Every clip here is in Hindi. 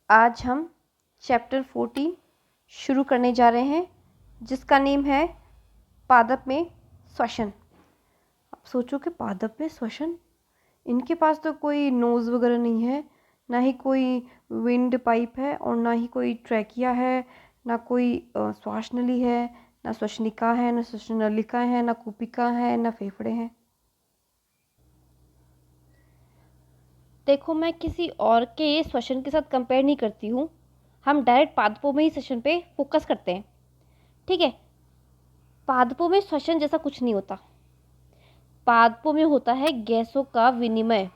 आज हम चैप्टर 14 शुरू करने जा रहे हैं, जिसका नेम है पादप में श्वसन। अब सोचो कि पादप में श्वसन, इनके पास तो कोई नोज़ वगैरह नहीं है, ना ही कोई विंड पाइप है और ना ही कोई ट्रैकिया है, ना कोई श्वास नली है, ना श्वसनिका है, ना श्वसन नलिका है, ना कूपिका है, ना फेफड़े हैं। देखो, मैं किसी और के श्वसन के साथ कंपेयर नहीं करती हूँ, हम डायरेक्ट पादपों में ही श्वसन पे फोकस करते हैं। ठीक है, पादपों में श्वसन जैसा कुछ नहीं होता। पादपों में होता है गैसों का विनिमय,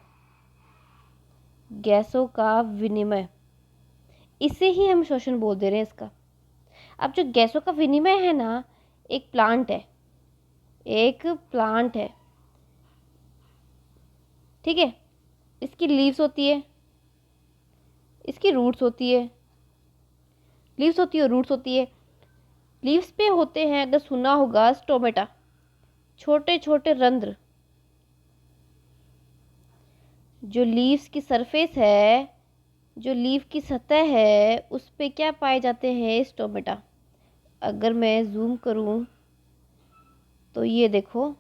गैसों का विनिमय, इसे ही हम श्वसन बोल दे रहे हैं इसका। अब जो गैसों का विनिमय है ना, एक प्लांट है, एक प्लांट है, ठीक है। इसकी लीव्स होती है, इसकी रूट्स होती है, लीव्स होती है और रूट्स होती है। लीव्स पे होते हैं, अगर सुना होगा, स्टोमेटा, छोटे छोटे रंध्र। जो लीव्स की सरफेस है, जो लीफ की सतह है, उस पे क्या पाए जाते हैं? स्टोमेटा। अगर मैं जूम करूं तो ये देखो,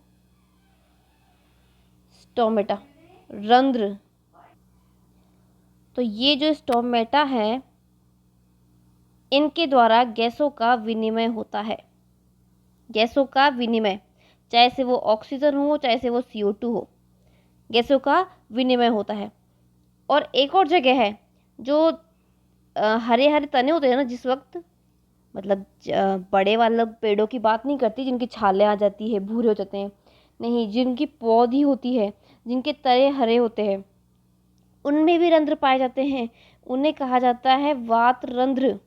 स्टोमेटा, रंध्र। तो ये जो स्टोमेटा है, इनके द्वारा गैसों का विनिमय होता है। गैसों का विनिमय, चाहे से वो ऑक्सीजन हो, चाहे से वो CO2 हो, गैसों का विनिमय होता है। और एक और जगह है, जो हरे हरे तने होते हैं ना, जिस वक्त, मतलब बड़े वाले पेड़ों की बात नहीं करती जिनकी छालें आ जाती है, भूरे हो जाते हैं, नहीं, जिनकी पौधी होती है, जिनके तने हरे होते हैं, उनमें भी रंध्र पाए जाते हैं। उन्हें कहा जाता है वात रंध्र।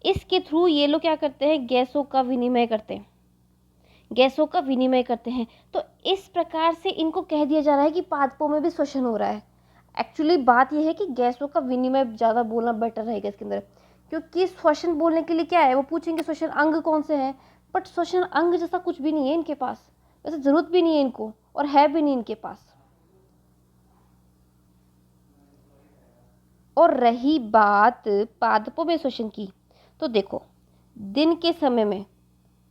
इसके थ्रू ये लोग क्या करते हैं? गैसों का विनिमय करते हैं, गैसों का विनिमय करते हैं। तो इस प्रकार से इनको कह दिया जा रहा है कि पादपों में भी श्वसन हो रहा है। एक्चुअली बात यह है कि गैसों का विनिमय ज़्यादा बोलना बेटर रहेगा इसके अंदर, क्योंकि श्वसन बोलने के लिए क्या है, वो पूछेंगे श्वसन अंग कौन से हैं, बट श्वसन अंग जैसा कुछ भी नहीं है इनके पास, वैसे ज़रूरत भी नहीं है इनको, और है भी नहीं इनके पास। और रही बात पादपों में श्वसन की, तो देखो, दिन के समय में,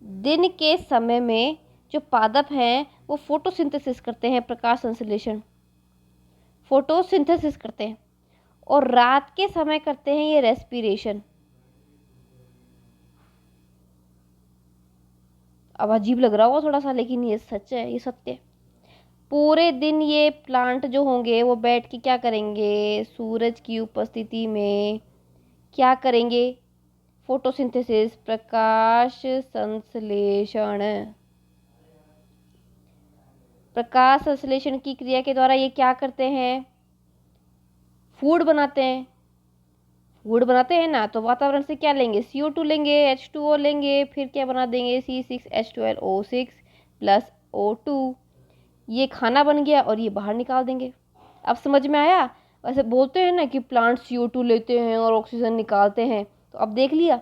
दिन के समय में जो पादप हैं वो फोटोसिंथेसिस करते हैं, प्रकाश संश्लेषण, फोटोसिंथेसिस करते हैं। और रात के समय करते हैं ये रेस्पिरेशन। अब अजीब लग रहा होगा थोड़ा सा, लेकिन ये सच है, ये सत्य है। पूरे दिन ये प्लांट जो होंगे वो बैठ के क्या करेंगे? सूरज की उपस्थिति में क्या करेंगे? फोटोसिंथेसिस, प्रकाश संश्लेषण। प्रकाश संश्लेषण की क्रिया के द्वारा ये क्या करते हैं? फूड बनाते हैं। फूड बनाते हैं ना, तो वातावरण से क्या लेंगे? CO2 लेंगे, H2O लेंगे, फिर क्या बना देंगे? C6H12O6 plus O2। ये खाना बन गया और ये बाहर निकाल देंगे। अब समझ में आया? वैसे बोलते हैं ना कि प्लांट CO2 लेते हैं और ऑक्सीजन निकालते हैं, तो अब देख लिया,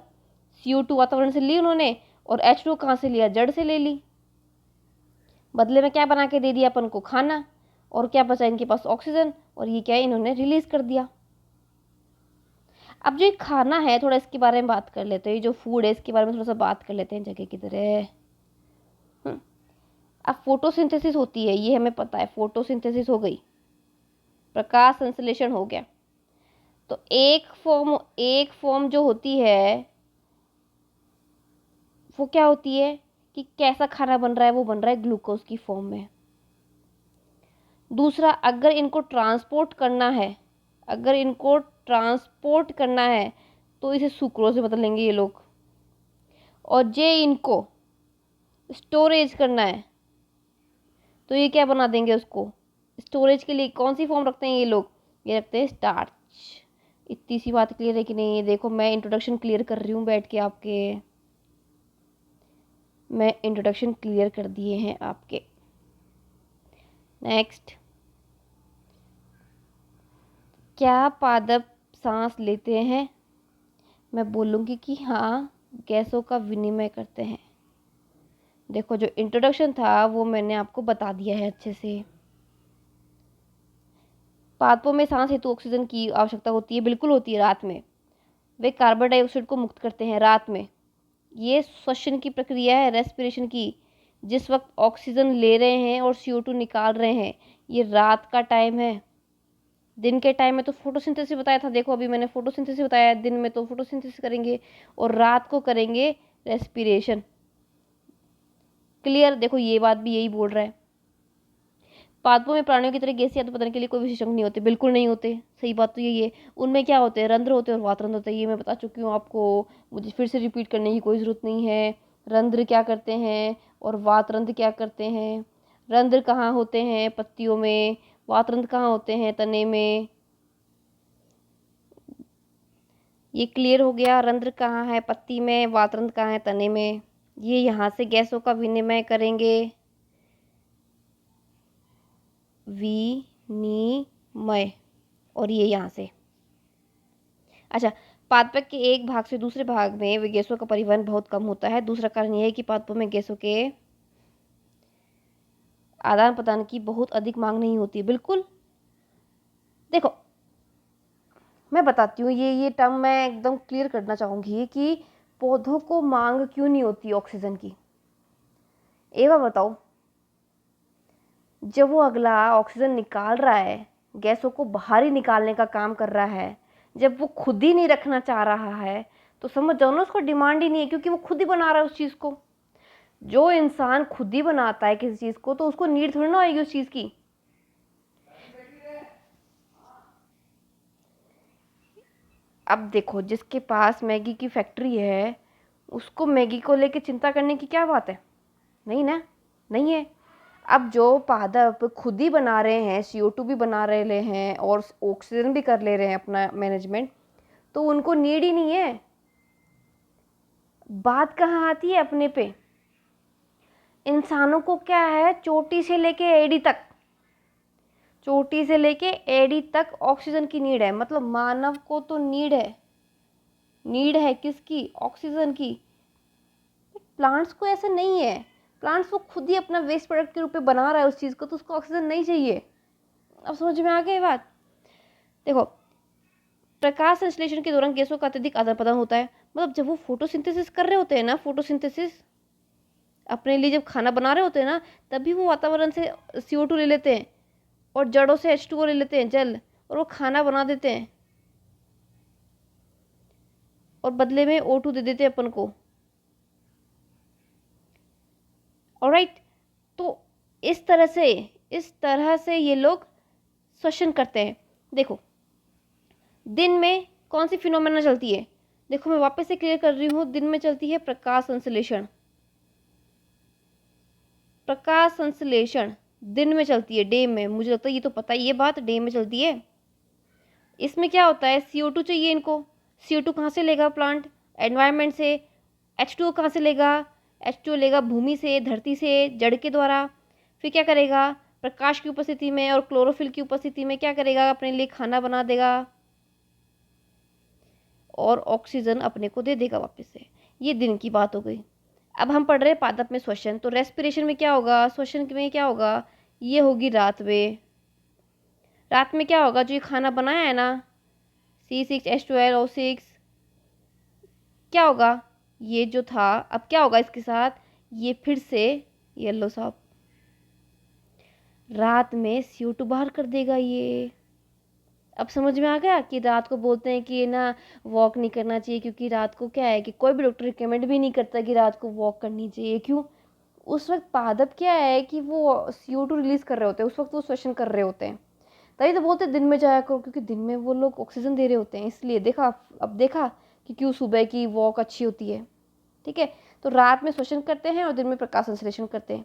CO2 वातावरण से ली उन्होंने, और H2O कहाँ से लिया? जड़ से ले ली। बदले में क्या बना के दे दिया अपन को? खाना। और क्या बचा इनके पास? ऑक्सीजन। और ये क्या इन्होंने रिलीज कर दिया। अब जो ये खाना है, थोड़ा इसके बारे में बात कर लेते हैं। ये जो फूड है, इसके बारे में थोड़ा सा बात कर लेते हैं जगह की तरह। अब फोटोसिंथेसिस होती है, ये हमें पता है, फोटोसिंथेसिस हो गई, प्रकाश संश्लेषण हो गया। तो एक फॉर्म जो होती है वो क्या होती है कि कैसा खाना बन रहा है? वो बन रहा है ग्लूकोज की फॉर्म में। दूसरा, अगर इनको ट्रांसपोर्ट करना है, अगर इनको ट्रांसपोर्ट करना है तो इसे सुक्रोज में बदल लेंगे ये लोग। और जे इनको स्टोरेज करना है तो ये क्या बना देंगे उसको? स्टोरेज के लिए कौन सी फॉर्म रखते हैं ये लोग? ये रखते हैं स्टार्च। इतनी सी बात क्लियर है कि नहीं? ये देखो, मैं इंट्रोडक्शन क्लियर कर रही हूँ बैठ के आपके, मैं इंट्रोडक्शन क्लियर कर दिए हैं आपके। नेक्स्ट, क्या पादप सांस लेते हैं? मैं बोलूँगी कि हाँ, गैसों का विनिमय करते हैं। देखो, जो इंट्रोडक्शन था वो मैंने आपको बता दिया है अच्छे से। पादपों में सांस हेतु ऑक्सीजन की आवश्यकता होती है, बिल्कुल होती है रात में। वे कार्बन डाइऑक्साइड को मुक्त करते हैं रात में। ये श्वसन की प्रक्रिया है, रेस्पिरेशन की। जिस वक्त ऑक्सीजन ले रहे हैं और CO2 निकाल रहे हैं, ये रात का टाइम है। दिन के टाइम में तो फोटोसिंथेसिस बताया था, देखो अभी मैंने फोटोसिंथेसिस बताया, दिन में तो फोटोसिंथेसिस करेंगे और रात को करेंगे रेस्पिरेशन। क्लियर? देखो ये बात भी यही बोल रहा है। पादपों में प्राणियों की तरह गैसीय तत्व बताने के लिए कोई विशेष अंग नहीं होते, बिल्कुल नहीं होते, सही बात तो यही है। उनमें क्या होते हैं? रंध्र होते हैं और वातरंध्र होते हैं, ये मैं बता चुकी हूँ आपको, मुझे फिर से रिपीट करने की कोई ज़रूरत नहीं है। रंध्र क्या करते हैं और वातरंध्र क्या करते हैं? रंध्र कहाँ होते हैं? पत्तियों में। वातरंध्र कहाँ होते हैं? तने में। ये क्लियर हो गया? रंध्र कहाँ है? पत्ती में। वातरंध्र कहाँ है? तने में। ये यहाँ से गैसों का विनिमय करेंगे, विनिमय, और ये यहाँ से। अच्छा, पादप के एक भाग से दूसरे भाग में वे गैसों का परिवहन बहुत कम होता है। दूसरा कारण यह है कि पादपों में गैसों के आदान प्रदान की बहुत अधिक मांग नहीं होती। बिल्कुल, देखो मैं बताती हूँ, ये टर्म मैं एकदम क्लियर करना चाहूँगी कि पौधों को मांग क्यों नहीं होती ऑक्सीजन की। एक बार बताओ, जब वो अगला ऑक्सीजन निकाल रहा है, गैसों को बाहर ही निकालने का काम कर रहा है, जब वो खुद ही नहीं रखना चाह रहा है, तो समझ जाओ ना उसको डिमांड ही नहीं है, क्योंकि वो खुद ही बना रहा है उस चीज़ को। जो इंसान खुद ही बनाता है किसी चीज़ को, तो उसको नीड थोड़ी ना होगी उस चीज़ की। अब देखो, जिसके पास मैगी की फैक्ट्री है, उसको मैगी को लेके चिंता करने की क्या बात है? नहीं ना, नहीं है। अब जो पादप खुद ही बना रहे हैं, CO2 भी बना रहे हैं और ऑक्सीजन भी कर ले रहे हैं अपना मैनेजमेंट, तो उनको नीड ही नहीं है। बात कहाँ आती है अपने पे? इंसानों को क्या है, चोटी से लेके एड़ी तक, चोटी से लेके एड़ी तक ऑक्सीजन की नीड है। मतलब मानव को तो नीड है। नीड है किसकी? ऑक्सीजन की। प्लांट्स को ऐसा नहीं है। प्लांट्स वो खुद ही अपना वेस्ट प्रोडक्ट के रूप में बना रहा है उस चीज़ को, तो उसको ऑक्सीजन नहीं चाहिए। अब समझ में आ गई बात? देखो, प्रकाश संश्लेषण के दौरान गैसों का अत्यधिक आदान प्रदान होता है। मतलब जब वो फोटोसिंथेसिस कर रहे होते हैं ना, फोटोसिंथेसिस अपने लिए जब खाना बना रहे होते हैं ना, तभी वो वातावरण से CO2 ले लेते हैं और जड़ों से H2O ले लेते हैं, जल, और वो खाना बना देते हैं और बदले में O2 दे देते हैं अपन को। ऑलराइट, तो इस तरह से ये लोग श्वसन करते हैं। देखो, दिन में कौन सी फिनोमेना चलती है? देखो मैं वापस से क्लियर कर रही हूँ, दिन में चलती है प्रकाश संश्लेषण। प्रकाश संश्लेषण दिन में चलती है, डे में। मुझे लगता है ये तो पता ही है बात, डे में चलती है। इसमें क्या होता है? CO2 चाहिए इनको। CO2 कहाँ से लेगा प्लांट? एनवायरनमेंट से। H2O कहाँ से लेगा? H2O लेगा भूमि से, धरती से, जड़ के द्वारा। फिर क्या करेगा? प्रकाश की उपस्थिति में और क्लोरोफिल की उपस्थिति में क्या करेगा? अपने लिए खाना बना देगा और ऑक्सीजन अपने को दे देगा वापस से। ये दिन की बात हो गई। अब हम पढ़ रहे हैं पादप में श्वसन। तो रेस्पिरेशन में क्या होगा? श्वसन में क्या होगा? ये होगी रात में। रात में क्या होगा? जो ये खाना बनाया है ना, C6H12O6, क्या होगा? ये जो था, अब क्या होगा इसके साथ? ये फिर से येलो साहब रात में CO2 बाहर कर देगा ये। अब समझ में आ गया कि रात को बोलते हैं कि ये ना वॉक नहीं करना चाहिए, क्योंकि रात को क्या है कि कोई भी डॉक्टर रिकमेंड भी नहीं करता कि रात को वॉक करनी चाहिए। क्यों? उस वक्त पादप क्या है कि वो CO2 रिलीज कर रहे होते हैं, उस वक्त वो श्वसन कर रहे होते हैं। तभी तो बोलते हैं दिन में जाया करो, क्योंकि दिन में वो लोग ऑक्सीजन दे रहे होते हैं। इसलिए देखा, अब देखा कि क्यों सुबह की वॉक अच्छी होती है। ठीक है, तो रात में श्वसन करते हैं और दिन में प्रकाश संश्लेषण करते हैं।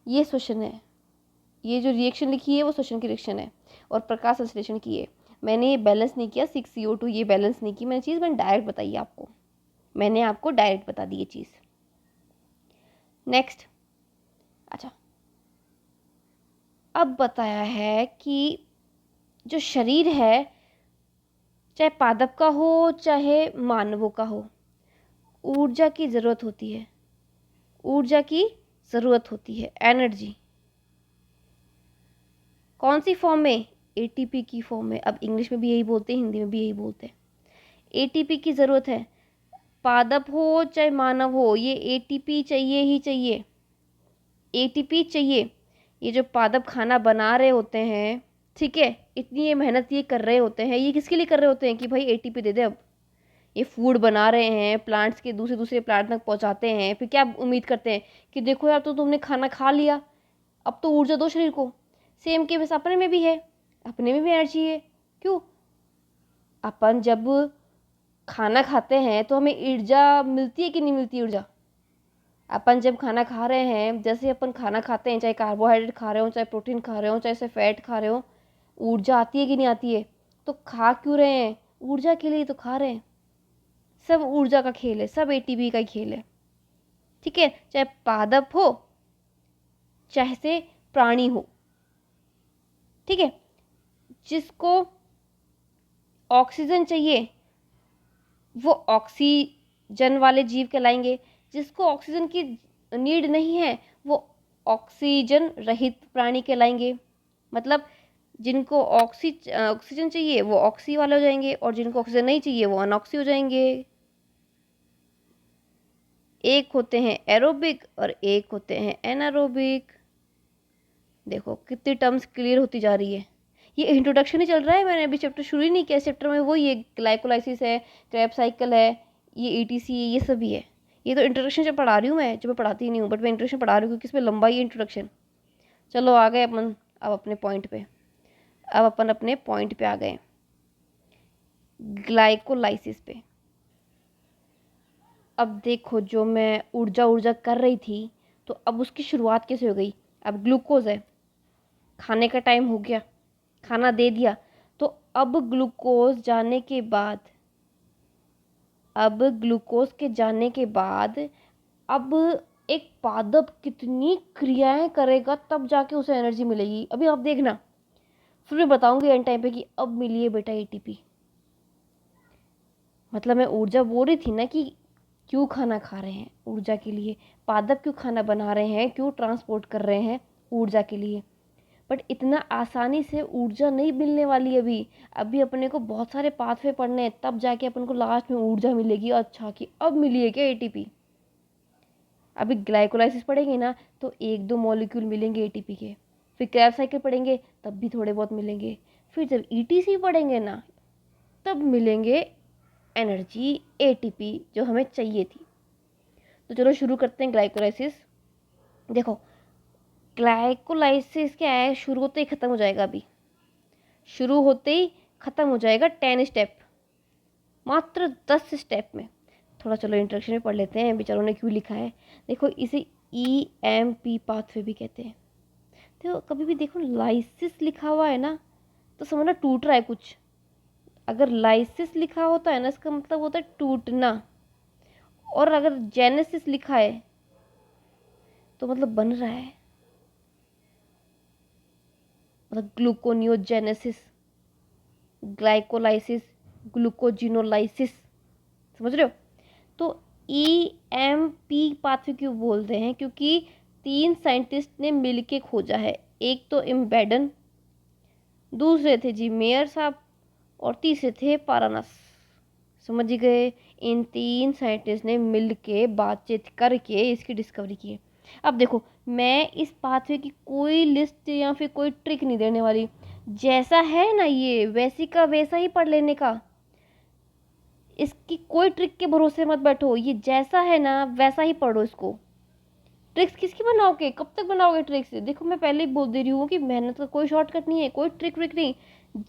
ये श्वसन है, ये जो रिएक्शन लिखी है वो श्वसन की रिएक्शन है, और प्रकाश संश्लेषण की है। मैंने ये बैलेंस नहीं किया, 6CO2 ये बैलेंस नहीं की मैंने डायरेक्ट बताई आपको। मैंने आपको डायरेक्ट बता दी ये चीज़। नेक्स्ट, अच्छा, अब बताया है कि जो शरीर है, चाहे पादप का हो चाहे मानवों का हो, ऊर्जा की ज़रूरत होती है। ऊर्जा की ज़रूरत होती है, एनर्जी। कौन सी फॉर्म में? एटीपी की फॉर्म में। अब इंग्लिश में भी यही बोलते हैं, हिंदी में भी यही बोलते हैं। एटीपी की ज़रूरत है, पादप हो चाहे मानव हो, ये एटीपी चाहिए ही चाहिए, एटीपी चाहिए। ये जो पादप खाना बना रहे होते हैं, ठीक है, इतनी ये मेहनत ये कर रहे होते हैं, ये किसके लिए कर रहे होते हैं कि भाई एटीपी दे दे। अब ये फूड बना रहे हैं, प्लांट्स के दूसरे दूसरे प्लांट तक पहुंचाते हैं, फिर क्या उम्मीद करते हैं कि देखो यार, तो तुमने खाना खा लिया, अब तो ऊर्जा दो शरीर को। सेम के बस अपने में भी है, अपने में भी एनर्जी है। क्यों? अपन जब खाना खाते हैं तो हमें ऊर्जा मिलती है कि नहीं मिलती ऊर्जा? अपन जब खाना खा रहे हैं, जैसे अपन खाना खाते हैं, चाहे कार्बोहाइड्रेट खा रहे हो, चाहे प्रोटीन खा रहे हो, चाहे से फैट खा रहे हो, ऊर्जा आती है कि नहीं आती है? तो खा क्यों रहे हैं? ऊर्जा के लिए तो खा रहे हैं। सब ऊर्जा का खेल है, सब एटीपी का ही खेल है, ठीक है। चाहे पादप हो चाहे से प्राणी हो, ठीक है। जिसको ऑक्सीजन चाहिए वो ऑक्सीजन वाले जीव कहलाएंगे, जिसको ऑक्सीजन की नीड नहीं है वो ऑक्सीजन रहित प्राणी कहलाएंगे। मतलब जिनको ऑक्सीजन चाहिए वो ऑक्सी वाले हो जाएंगे, और जिनको ऑक्सीजन नहीं चाहिए वो अनऑक्सी हो जाएंगे। एक होते हैं एरोबिक और एक होते हैं एनारोबिक। देखो कितनी टर्म्स क्लियर होती जा रही है। ये इंट्रोडक्शन ही चल रहा है, मैंने अभी चैप्टर शुरू ही नहीं किया। चैप्टर में वो ये ग्लाइकोलाइसिस है, क्रेब्स साइकिल है, ये ईटीसी है, ये सभी है। ये तो इंट्रोडक्शन जब पढ़ा रही हूँ मैं, जो मैं पढ़ाती ही नहीं हूँ, बट मैं इंट्रोडक्शन पढ़ा रही हूँ क्योंकि इसमें लंबा ही इंट्रोडक्शन। चलो आ गए अपन अब अपने पॉइंट पे। अब अपन अपने पॉइंट पे आ गए, ग्लाइकोलाइसिस पे। अब देखो, जो मैं ऊर्जा ऊर्जा कर रही थी, तो अब उसकी शुरुआत कैसे हो गई? अब ग्लूकोज है, खाने का टाइम हो गया, खाना दे दिया, तो अब ग्लूकोज जाने के बाद, अब ग्लूकोज के जाने के बाद अब एक पादप कितनी क्रियाएं करेगा तब जाके उसे एनर्जी मिलेगी। अभी आप देखना, फिर मैं बताऊंगी एंड टाइम पे कि अब मिली है बेटा एटीपी। मतलब मैं ऊर्जा बोल रही थी ना कि क्यों खाना खा रहे हैं? ऊर्जा के लिए। पादप क्यों खाना बना रहे हैं? क्यों ट्रांसपोर्ट कर रहे हैं? ऊर्जा के लिए। बट इतना आसानी से ऊर्जा नहीं मिलने वाली अभी। अभी अपने को बहुत सारे पाथवे पढ़ने हैं, तब जाके अपन को लास्ट में ऊर्जा मिलेगी। अच्छा कि अब मिली है क्या एटीपी? अभी ग्लाइकोलाइसिस पढ़ेंगे ना तो एक दो मॉलिक्यूल मिलेंगे एटीपी के, फिर क्रैब साइकिल पढ़ेंगे तब भी थोड़े बहुत मिलेंगे, फिर जब ईटीसी पढ़ेंगे ना तब मिलेंगे एनर्जी, एटीपी जो हमें चाहिए थी। तो चलो शुरू करते हैं ग्लाइकोलाइसिस। देखो ग्लाइकोलाइसिस क्या है, शुरू होते ही ख़त्म हो जाएगा। अभी शुरू होते ही ख़त्म हो जाएगा 10 स्टेप, मात्र 10 स्टेप में। थोड़ा चलो इंट्रोडक्शन में पढ़ लेते हैं, बेचारों ने क्यों लिखा है। देखो इसे EMP पाथवे भी कहते हैं। तो कभी भी देखो लाइसिस लिखा हुआ है ना तो समझना टूट रहा है कुछ। अगर लाइसिस लिखा होता है ना, इसका मतलब होता है टूटना, और अगर जेनेसिस लिखा है तो मतलब बन रहा है, मतलब ग्लूकोनियोजेनेसिस, ग्लाइकोलाइसिस, ग्लूकोजिनोलाइसिस, समझ रहे हो? तो EMP पाथवे क्यों बोलते हैं? क्योंकि 3 साइंटिस्ट ने मिलके खोजा है। एक तो इम्बेडन, दूसरे थे जी मेयर साहब, और तीसरे थे पारानस। समझ गए? इन 3 साइंटिस्ट ने मिलके बातचीत करके इसकी डिस्कवरी की है। अब देखो मैं इस पाथवे की कोई लिस्ट या फिर कोई ट्रिक नहीं देने वाली। जैसा है ना ये वैसी का वैसा ही पढ़ लेने का। इसकी कोई ट्रिक के भरोसे मत बैठो, ये जैसा है ना वैसा ही पढ़ो इसको। ट्रिक्स किसकी बनाओगे? कब तक बनाओगे ट्रिक्स? देखो मैं पहले ही बोल दे रही हूँ कि मेहनत का कोई शॉर्टकट नहीं है, कोई ट्रिक व्रिक नहीं।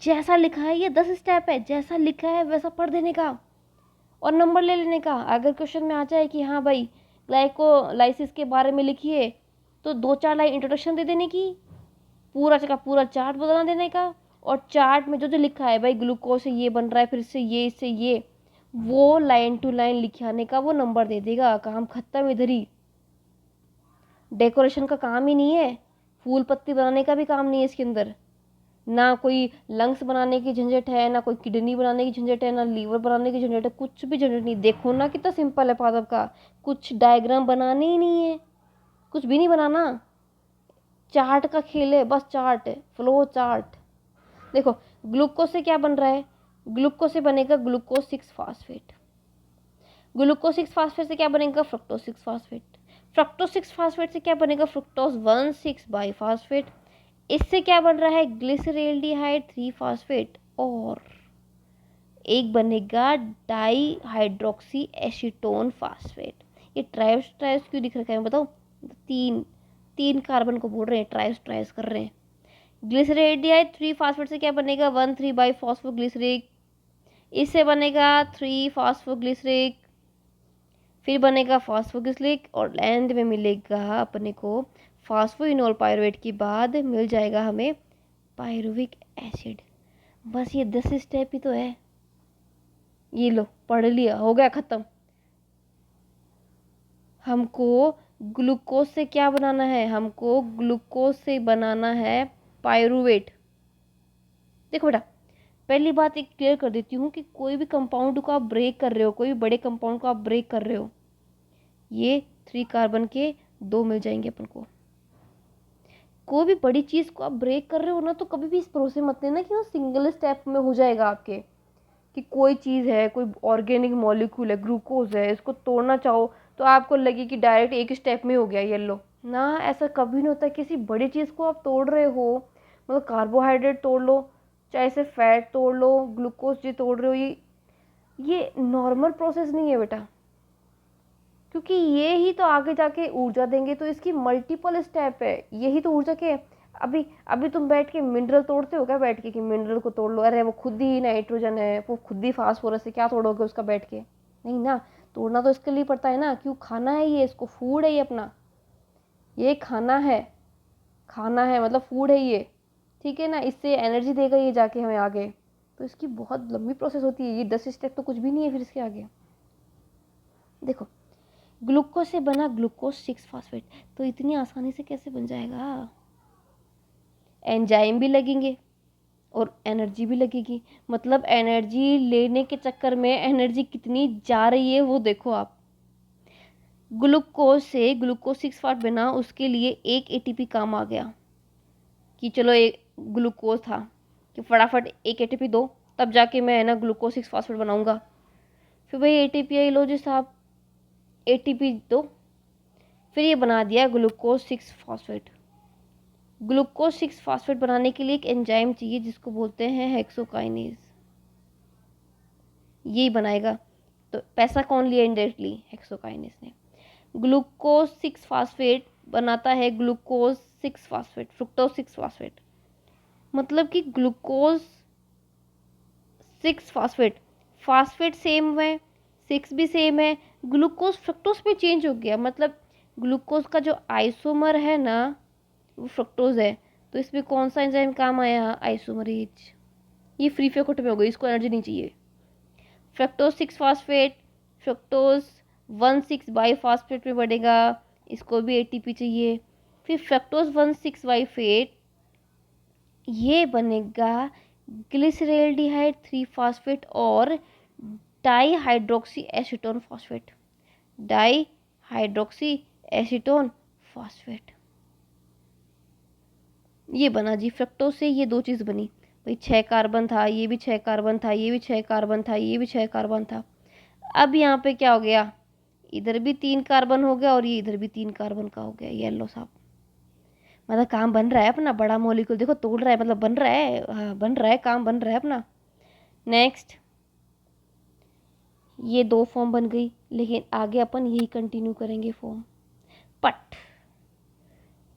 जैसा लिखा है, ये 10 स्टेप है, जैसा लिखा है वैसा पढ़ देने का और नंबर ले लेने का। अगर क्वेश्चन में आ जाए कि हाँ भाई ग्लाइकोलाइसिस के बारे में लिखिए, तो 2-4 लाइन इंट्रोडक्शन दे देने की, पूरा का पूरा चार्ट बना देने का, और चार्ट में जो जो लिखा है भाई ग्लूकोज से ये बन रहा है, फिर इससे ये वो लाइन टू लाइन लिखाने का, वो नंबर दे देगा। काम खत्म इधर ही। डेकोरेशन का काम ही नहीं है, फूल पत्ती बनाने का भी काम नहीं है इसके अंदर। ना कोई लंग्स बनाने की झंझट है, ना कोई किडनी बनाने की झंझट है, ना लीवर बनाने की झंझट है, कुछ भी झंझट नहीं। देखो ना कितना सिंपल है पादप का, कुछ डायग्राम बनाने ही नहीं है, कुछ भी नहीं बनाना। चार्ट का खेल है बस, चार्ट, फ्लो चार्ट। देखो ग्लूकोज से क्या बन रहा है, ग्लूकोज से बनेगा ग्लूकोज 6 फास्फेट, ग्लूकोज 6 फास्फेट से क्या बनेगा फ्रक्टोज 6 फास्फेट, फ्रक्टोज 6 फास्फेट से क्या बनेगा फ्रुक्टोज 1,6-बाईफास्फेट, इससे क्या बन रहा है ग्लिसरेल्डिहाइड 3 फास्फेट और एक बनेगा डाई हाइड्रोक्सी एसीटोन फास्फेट। ये ट्राइस ट्राइस क्यों दिख रखा है बताओ, तीन तीन कार्बन को बोल रहे हैं, ट्राइस ट्राइस कर रहे हैं। ग्लिसरेल्डिहाइड 3 फास्फेट से क्या बनेगा 1,3-बाईफॉस्फोग्लिसरिक, इससे बनेगा 3 फास्फोग्लिसरिक, फिर बनेगा फास्फोग्लिसरिक और एंड में मिलेगा अपने को फास्फोइनोल पायरुवेट के बाद मिल जाएगा हमें पायरुविक एसिड। बस ये 10 स्टेप ही तो है, ये लो पढ़ लिया, हो गया खत्म। हमको ग्लूकोज से क्या बनाना है, हमको ग्लूकोज से बनाना है पायरुवेट। देखो बेटा पहली बात एक क्लियर कर देती हूँ कि कोई भी कंपाउंड को आप ब्रेक कर रहे हो, कोई भी बड़े कंपाउंड को आप ब्रेक कर रहे हो, ये 3 कार्बन के 2 मिल जाएंगे अपन को। कोई भी बड़ी चीज़ को आप ब्रेक कर रहे हो ना, तो कभी भी इस भरोसे मत लेना कि वो सिंगल स्टेप में हो जाएगा आपके, कि कोई चीज़ है, कोई ऑर्गेनिक मॉलिक्यूल है, ग्लूकोज है, इसको तोड़ना चाहो तो आपको लगे कि डायरेक्ट एक स्टेप में हो गया ये लो ना, ऐसा कभी नहीं होता। किसी बड़ी चीज़ को आप तोड़ रहे हो, मतलब कार्बोहाइड्रेट तोड़ लो, चाहे से फैट तोड़ लो, ग्लूकोज जो तोड़ रहे हो, ये नॉर्मल प्रोसेस नहीं है बेटा, क्योंकि ये ही तो आगे जाके ऊर्जा देंगे, तो इसकी मल्टीपल स्टेप है, यही तो ऊर्जा के। अभी अभी तुम बैठ के मिनरल तोड़ते हो क्या बैठ के, कि मिनरल को तोड़ लो, अरे वो खुद ही नाइट्रोजन है, वो खुद ही फास्फोरस है, क्या तोड़ोगे उसका बैठ के, नहीं ना। तोड़ना तो इसके लिए पड़ता है ना, क्यों खाना है ये, इसको फूड है ये अपना, ये खाना है, खाना है मतलब फूड है ये, ठीक है ना, इससे एनर्जी देगा ये जाके हमें आगे। तो इसकी बहुत लंबी प्रोसेस होती है, ये 10 स्टेप तो कुछ भी नहीं है फिर इसके आगे। देखो ग्लूकोज से बना ग्लूकोज 6 फास्फेट, तो इतनी आसानी से कैसे बन जाएगा, एंजाइम भी लगेंगे और एनर्जी भी लगेगी। मतलब एनर्जी लेने के चक्कर में एनर्जी कितनी जा रही है वो देखो आप। ग्लूकोज से ग्लूकोज 6 फास्फेट बना, उसके लिए एक एटीपी काम आ गया, कि चलो एक ग्लूकोज था कि फटाफट एक एटीपी दो, तब जाके मैं है ना ग्लूकोज 6 फास्फेट बनाऊंगा। फिर भाई एटीपी आई लो जी साहब, एटीपी दो, फिर ये बना दिया ग्लूकोज 6 फास्फेट। ग्लूकोज 6 फास्फेट बनाने के लिए एक एंजाइम चाहिए जिसको बोलते हैं हेक्सोकाइनेज, यही बनाएगा। तो पैसा कौन लिया इनडायरेक्टली, हेक्सोकाइनेज ने। ग्लूकोज 6 फास्फेट बनाता है ग्लूकोज 6 फास्फेट, फ्रुक्टोज 6 फास्फेट, मतलब कि ग्लूकोज 6 फास्फेट, फास्फेट सेम है, 6 भी सेम है, ग्लूकोज फ्रुक्टोज में चेंज हो गया, मतलब ग्लूकोज का जो आइसोमर है ना वो फ्रुक्टोज है, तो इसमें कौन सा एंजाइम काम आया, आइसोमरेज। ये फ्री फेकोट में हो गई, इसको एनर्जी नहीं चाहिए। फ्रक्टोज 6 फास्फेट, फ्रक्टोज 1,6-बाईफास्फेट में बढ़ेगा, इसको भी एटीपी चाहिए। फिर फ्रक्टोज 1,6-बाईफेट, ये बनेगा ग्लिसरेल्डिहाइड 3 फास्फेट और di hydroxy acetone phosphate, di hydroxy acetone phosphate, ये बना जी। फ्रक्टोज से ये 2 चीज़ बनी भाई, 6 कार्बन था, ये भी 6 कार्बन था, ये भी 6 कार्बन था, ये भी 6 कार्बन था। अब यहाँ पे क्या हो गया, इधर भी 3 कार्बन हो गया और ये इधर भी 3 कार्बन का हो गया, येलो साहब। मतलब काम बन रहा है अपना, बड़ा मॉलिक्यूल देखो तोड़ रहा है, मतलब बन रहा है, हाँ बन रहा है, काम बन रहा है अपना। नेक्स्ट ये 2 फॉर्म बन गई, लेकिन आगे अपन यही कंटिन्यू करेंगे फॉर्म। बट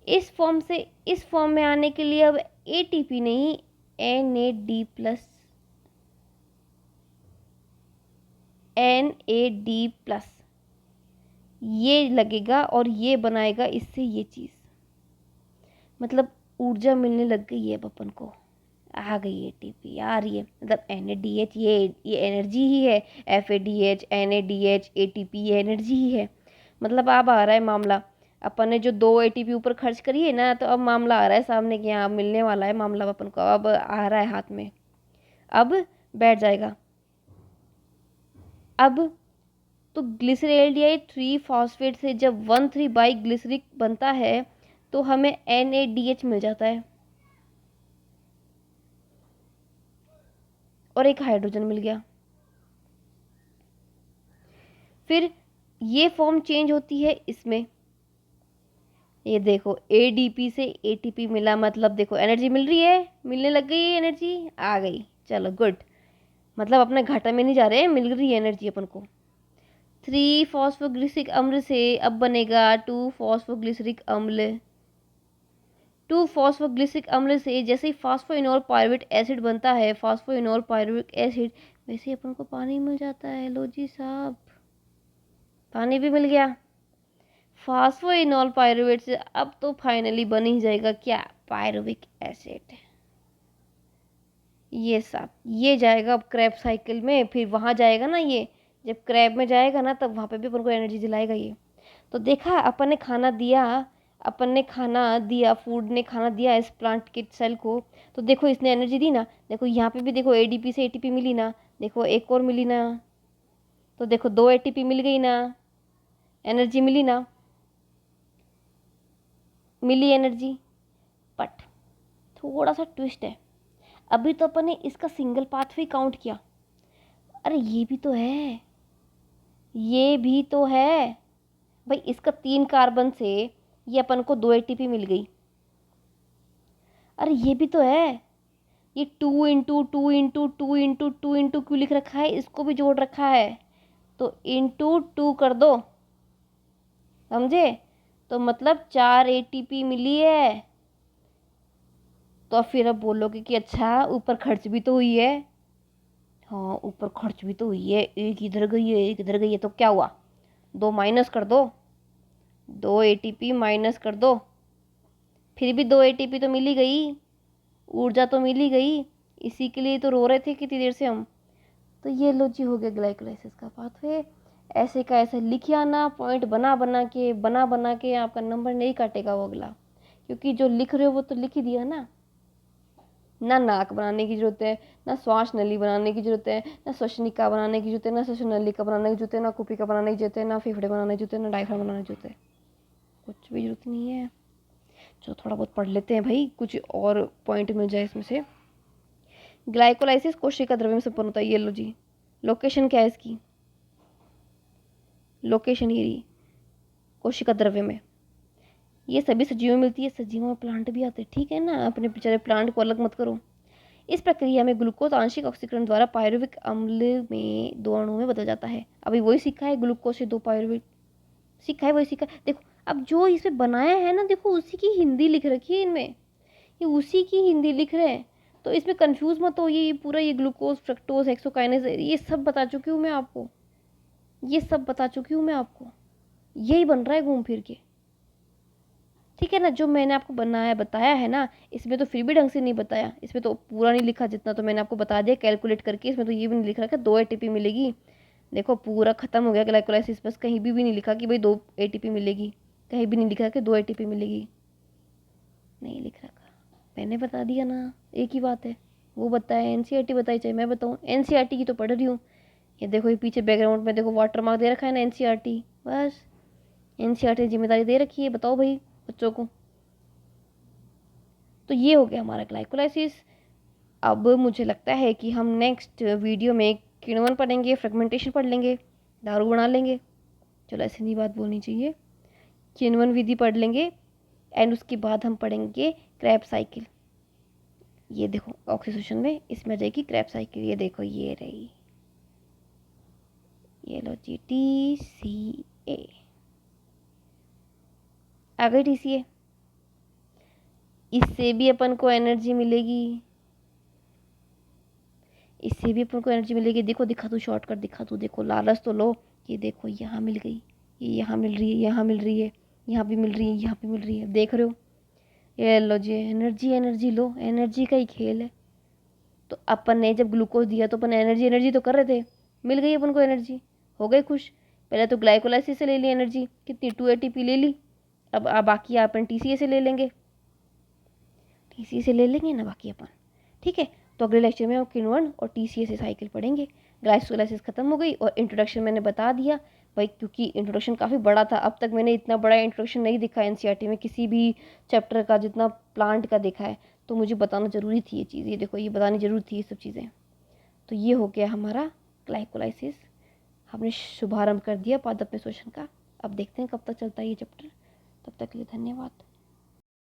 इस फॉर्म से इस फॉर्म में आने के लिए अब एटीपी नहीं, NAD+, NAD+ ये लगेगा और ये बनाएगा इससे ये चीज़, मतलब ऊर्जा मिलने लग गई है अब अपन को, आ गई एटीपी आ रही है, मतलब NADH ये एनर्जी ही है, FADH NADH ATP ये एनर्जी ही है। मतलब अब आ रहा है मामला, अपन ने जो 2 एटीपी ऊपर खर्च करी है ना, तो अब मामला आ रहा है सामने कि यहाँ मिलने वाला है मामला अपन को, अब आ रहा है हाथ में, अब बैठ जाएगा। अब तो ग्लिसरेल्डिहाइड 3 फास्फेट से जब 1,3-बाईग्लिसरिक बनता है तो हमें NADH मिल जाता है। और एक हाइड्रोजन मिल गया। फिर ये फॉर्म चेंज होती है इसमें, ये देखो ADP से ATP मिला, मतलब देखो एनर्जी मिल रही है, मिलने लग गई है, एनर्जी आ गई, चलो गुड, मतलब अपने घाटा में नहीं जा रहे हैं, मिल रही है एनर्जी अपन को। 3 फॉस्फोग्लिसरिक अम्ल से अब बनेगा 2 फॉस्फोग्लिसरिक अम्ल। 2 फॉस्फोग्लिसरिक अम्ल से जैसे ही फास्फोइनोल पायरुवेट एसिड बनता है, फास्फोइनोल पायरुवेट एसिड, वैसे अपन को पानी मिल जाता है। लो जी साहब, पानी भी मिल गया। फास्फोइनोल पायरुवेट से अब तो फाइनली बन ही जाएगा क्या, पायरुविक एसिड। ये सब ये जाएगा अब क्रैब साइकिल में, फिर वहाँ जाएगा ना, ये जब क्रैब में जाएगा ना तब वहाँ पे भी अपन को एनर्जी दिलाएगा ये। तो देखा अपन ने खाना दिया, अपन ने खाना दिया, फूड ने खाना दिया इस प्लांट के सेल को, तो देखो इसने एनर्जी दी ना। देखो यहाँ पे भी देखो ADP से ATP मिली ना, देखो एक और मिली ना, तो देखो 2 ATP मिल गई ना, एनर्जी मिली ना, मिली एनर्जी। बट थोड़ा सा ट्विस्ट है, अभी तो अपन ने इसका सिंगल पाथवे काउंट किया। अरे ये भी तो है, ये भी तो है भाई, इसका 3 कार्बन से ये अपन को 2 ATP मिल गई। अरे ये भी तो है, ये 2 × 2 × 2 × 2 क्यों लिख रखा है, इसको भी जोड़ रखा है, तो ×2 कर दो, समझे, तो मतलब 4 ATP मिली है। तो फिर अब बोलोगे कि अच्छा ऊपर खर्च भी तो हुई है। हाँ ऊपर खर्च भी तो हुई है, एक इधर गई है एक इधर गई है, तो क्या हुआ, 2 माइनस कर दो, 2 ATP माइनस कर दो, फिर भी 2 ATP तो मिल ही गई, ऊर्जा तो मिल ही गई, इसी के लिए तो रो रहे थे कितनी देर से हम। तो ये लो जी हो गया ग्लाइकोलाइसिस का पाथवे। ऐसे का ऐसे लिखिए आना, पॉइंट बना के आपका नंबर नहीं काटेगा वो अगला, क्योंकि जो लिख रहे हो वो तो लिख ही दिया ना। ना नाक बनाने की जरूरत है, ना श्वास नली बनाने की जरूरत है, ना श्वसनिका बनाने की जरूरत है, ना श्वसन नलिका बनाने की जरूरत है, ना कुपिका बनाने की जरूरत है, ना फेफड़े बनाने की जरूरत है, ना डायफ्राम बनाने की जरूरत है, कुछ भी जरूरत नहीं है। जो थोड़ा बहुत पढ़ लेते हैं भाई, कुछ और पॉइंट मिल जाए इसमें से। ग्लाइकोलाइसिस कोशिका द्रव्य में संपन्न होता है। ये लो जी, लोकेशन क्या है इसकी, लोकेशन ये रही कोशिका द्रव्य में। ये सभी सजीवों में मिलती है, सजीवों में प्लांट भी आते हैं, ठीक है ना, अपने बेचारे प्लांट को अलग मत करो। इस प्रक्रिया में ग्लूकोज आंशिक ऑक्सीकरण द्वारा पायरुविक अम्ल में 2 अणुओं में बदल जाता है। अभी वही सीखा है, ग्लूकोज से 2 पायरुविक सीखा है, वही सीखा है। देखो अब जो इसे बनाया है ना, देखो उसी की हिंदी लिख रखी है इनमें, ये उसी की हिंदी लिख रहे हैं, तो इसमें कंफ्यूज मत हो। ये पूरा ये ग्लूकोज फ्रक्टोज हेक्सोकाइनेज ये सब बता चुकी हूँ मैं आपको, ये सब बता चुकी हूँ मैं आपको, यही बन रहा है घूम फिर के, ठीक है ना। जो मैंने आपको बनाया बताया है ना, इसमें तो फिर भी ढंग से नहीं बताया, इसमें तो पूरा नहीं लिखा जितना तो मैंने आपको बता दिया कैलकुलेट करके। इसमें तो ये भी नहीं लिख रखा 2 ATP मिलेगी, देखो पूरा खत्म हो गया ग्लाइकोलाइसिस, बस कहीं भी नहीं लिखा कि भाई 2 ATP मिलेगी, कहीं भी नहीं लिखा कि 2 ATP मिलेगी, नहीं लिख रखा, मैंने बता दिया ना, एक ही बात है। वो बताए NCERT बताई, चाहे मैं बताऊँ, NCERT की तो पढ़ रही हूँ। ये देखो ये पीछे बैकग्राउंड में देखो वाटर मार्क दे रखा है ना NCERT, बस NCERT ने जिम्मेदारी दे रखी है, बताओ भाई बच्चों को। तो ये हो गया हमारा ग्लाइकोलाइसिस। अब मुझे लगता है कि हम नेक्स्ट वीडियो में किण्वन पढ़ेंगे, फ्रेगमेंटेशन पढ़ लेंगे, दारू बना लेंगे, चलो ऐसी नहीं बात बोलनी चाहिए, किण्वन विधि पढ़ लेंगे, एंड उसके बाद हम पढ़ेंगे क्रैब साइकिल। ये देखो ऑक्सीडेशन में इसमें आ जाएगी क्रैब साइकिल, ये देखो ये रही, ये लो जी TCA आ गई TCA, इससे भी अपन को एनर्जी मिलेगी, इससे भी अपन को एनर्जी मिलेगी। देखो दिखा दूँ शॉर्टकट दिखा दूँ, देखो लालच तो लो, ये देखो यहाँ मिल गई, ये यहाँ मिल रही है, यहाँ मिल रही है, यहाँ भी मिल रही है, यहाँ भी मिल रही है, देख रहे हो, ये लो जी एनर्जी, एनर्जी लो, एनर्जी का ही खेल है। तो अपन ने जब ग्लूकोज दिया तो अपन एनर्जी एनर्जी तो कर रहे थे, मिल गई अपन को एनर्जी, हो गए खुश। पहले तो ग्लाइकोलाइसिस से ले ली एनर्जी, कितनी 2 ATP ले ली, अब बाकी अपन TCA से ले लेंगे, TCA से ले लेंगे ना बाकी अपन, ठीक है। तो अगले लेक्चर में हम किण्वन और TCA से साइकिल पढ़ेंगे। ग्लाइकोलाइसिस खत्म हो गई और इंट्रोडक्शन मैंने बता दिया भाई, क्योंकि इंट्रोडक्शन काफ़ी बड़ा था, अब तक मैंने इतना बड़ा इंट्रोडक्शन नहीं दिखा NCERT में किसी भी चैप्टर का जितना प्लांट का देखा है, तो मुझे बताना ज़रूरी थी ये चीज़, ये देखो ये बतानी ज़रूरी थी ये सब चीज़ें। तो ये हो गया हमारा ग्लाइकोलाइसिस। हमने शुभारंभ कर दिया पादप में शोषण का। अब देखते हैं कब तक चलता है ये चैप्टर। तब तक के लिए धन्यवाद।